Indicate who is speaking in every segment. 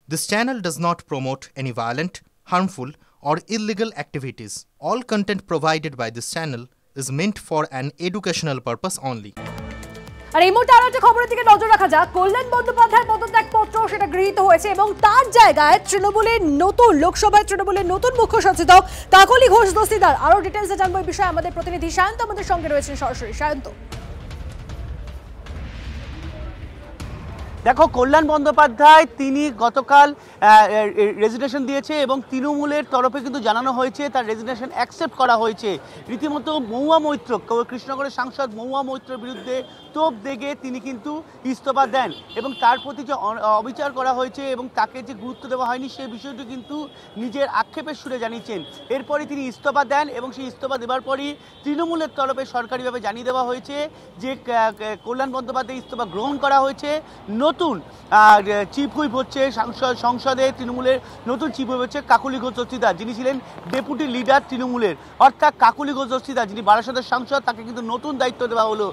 Speaker 1: This channel does not promote any violent, harmful, or illegal activities. All content provided by this channel is meant for an educational purpose only.
Speaker 2: আর এই মুহূর্তে আরো একটা খবরের দিকে নজর রাখা যাক। কল্যাণ বন্দ্যোপাধ্যায়ের পদত্যাগপত্র সেটা গৃহীত হয়েছে এবং তার জায়গায় তৃণমূলের নতুন লোকসভায় তৃণমূলের নতুন মুখ্য সচেতক কাকলি ঘোষ দস্তিদার। আরো ডিটেইলসে জানবো এই বিষয়ে আমাদের প্রতিনিধি সায়ন্ত আমাদের সঙ্গে রয়েছেন সরাসরি। সায়ন্ত,
Speaker 3: দেখো, কল্যাণ বন্দ্যোপাধ্যায় তিনি গতকাল রেজিগনেশন দিয়েছে এবং তৃণমূলের তরফে কিন্তু জানানো হয়েছে তার রেজিগনেশন অ্যাকসেপ্ট করা হয়েছে। রীতিমতো মহুয়া মৈত্র, কৃষ্ণনগরের সাংসদ মহুয়া মৈত্রের বিরুদ্ধে তোপ দেগে তিনি কিন্তু ইস্তফা দেন এবং তার প্রতি যে অবিচার করা হয়েছে এবং তাকে যে গুরুত্ব দেওয়া হয়নি সেই বিষয়টি কিন্তু নিজের আক্ষেপের সুরে জানিয়েছেন। এরপরে তিনি ইস্তফা দেন এবং সেই ইস্তফা দেওয়ার পরই তৃণমূলের তরফে সরকারিভাবে জানিয়ে দেওয়া হয়েছে যে কল্যাণ বন্দ্যোপাধ্যায় ইস্তফা গ্রহণ করা হয়েছে। নতুন চিফ হুইপ হচ্ছে সংসদে তৃণমূলের নতুন চিফ হুইপ হচ্ছে কাকলি ঘোষ দস্তিদার, যিনি ছিলেন ডেপুটি লিডার তৃণমূলের, অর্থাৎ কাকলি ঘোষ দস্তিদার যিনি বারাসতের সাংসদ, তাকে কিন্তু নতুন দায়িত্ব দেওয়া হলো।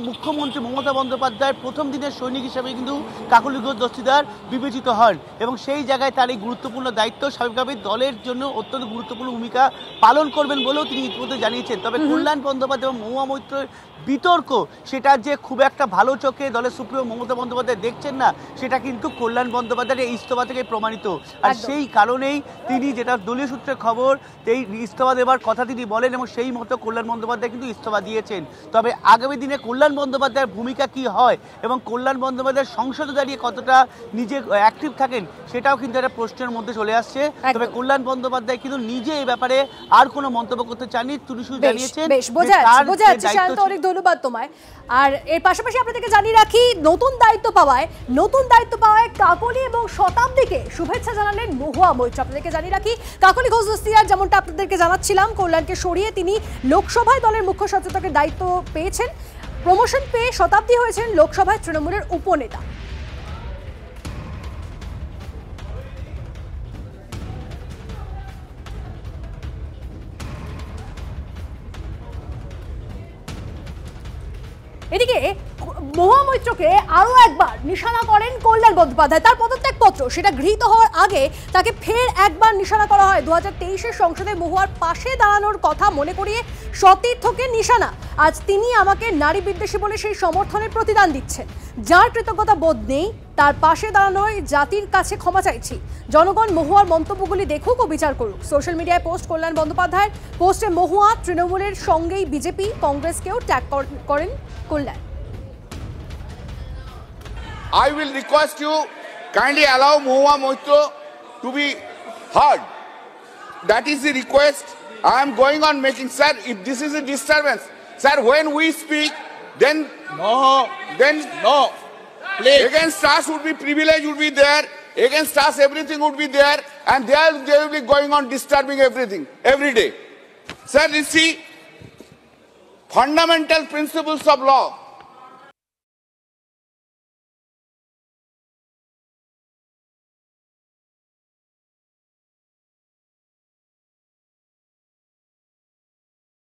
Speaker 3: মুখ্যমন্ত্রী মমতা বন্দ্যোপাধ্যায়ের প্রথম দিনের সৈনিক হিসেবে কিন্তু কাকলি ঘোষ দস্তিদার বিবেচিত হন এবং সেই জায়গায় তার এই গুরুত্বপূর্ণ দায়িত্ব স্বাভাবিকভাবেই দলের জন্য অত্যন্ত গুরুত্বপূর্ণ ভূমিকা পালন করবেন বলেও তিনি ইতিমধ্যে জানিয়েছেন। তবে কল্যাণ বন্দ্যোপাধ্যায় এবং মহুয়া মৈত্রের বিতর্ক সেটা যে খুব একটা ভালো চোখে দলের সুপ্রিমো মমতা বন্দ্যোপাধ্যায় দেখছেন না, সেটা কিন্তু কল্যাণ বন্দ্যোপাধ্যায়ের এই ইস্তফা থেকে প্রমাণিত। আর সেই কারণেই তিনি, যেটা দলীয় সূত্রের খবর, এই ইস্তফা দেওয়ার কথা তিনি বলেন এবং সেই মতো কল্যাণ বন্দ্যোপাধ্যায় কিন্তু ইস্তফা দিয়েছেন। তবে আগামী দিনে কল্যাণ বন্দ্যোপাধ্যায়ের ভূমিকা কি হয় এবং কল্যাণ বন্দ্যোপাধ্যায়ের সংসদে দাঁড়িয়ে কতটা নিজে অ্যাক্টিভ থাকেন সেটাও কিন্তু একটা প্রশ্নের মধ্যে চলে আসছে। তবে কল্যাণ বন্দ্যোপাধ্যায় কিন্তু নিজে এই ব্যাপারে আর কোনো মন্তব্য করতে চাননি, তিনি শুধু জানিয়েছেন
Speaker 2: ধন্যবাদ তোমায়। আর এর পাশাপাশি আপনাদেরকে জানিয়ে রাখি, নতুন দায়িত্ব পাওয়ায় কাকলি এবং শতাব্দীকে শুভেচ্ছা জানালেন মহুয়া মৈত্র। আপনাদেরকে জানিয়ে রাখি, কাকলি ঘোষ দস্তিদার, যেমনটা আপনাদেরকে জানাচ্ছিলাম, কল্যাণকে সরিয়ে তিনি লোকসভায় দলের মুখ্য সচেতকের দায়িত্ব পেয়েছেন। প্রমোশন পেয়ে শতাব্দী হয়েছেন লোকসভায় তৃণমূলের উপনেতা। এদিকে মহুয়া মৈত্রকে আরো একবার নিশানা করেন কল্যাণ বন্দ্যোপাধ্যায়। তার পদত্যাগপত্র সেটা গৃহীত হওয়ার আগে তাকে ফের একবার নিশানা করা হয়। 2023-এর সংসদে মহুয়ার পাশে দাঁড়ানোর কথা মনে করিয়ে সতীর্থকে নিশানা। আজ তিনি আমাকে নারী বিদ্বেষী বলে সেই সমর্থনের প্রতিদান দিচ্ছেন। যার কৃতজ্ঞতা বোধ নেই তার পাশে দাঁড়ানোয় জাতির কাছে ক্ষমা চাইছি। জনগণ মহুয়ার মন্তব্যগুলি দেখুক ও বিচার করুক। সোশ্যাল মিডিয়ায় পোস্ট কল্যাণ বন্দ্যোপাধ্যায়ের। পোস্টে মহুয়া তৃণমূলের সঙ্গেই বিজেপি কংগ্রেসকেও ট্যাগ করেন কল্যাণ।
Speaker 4: I will request you kindly allow Mehua Moitro to be heard. That is the request I am going on making. Sir, if this is a disturbance, sir, when we speak, then no. Please. Against us would be privilege would be there. Against us everything would be there, and they will be going on disturbing everything every day. Sir, you see, fundamental principles of law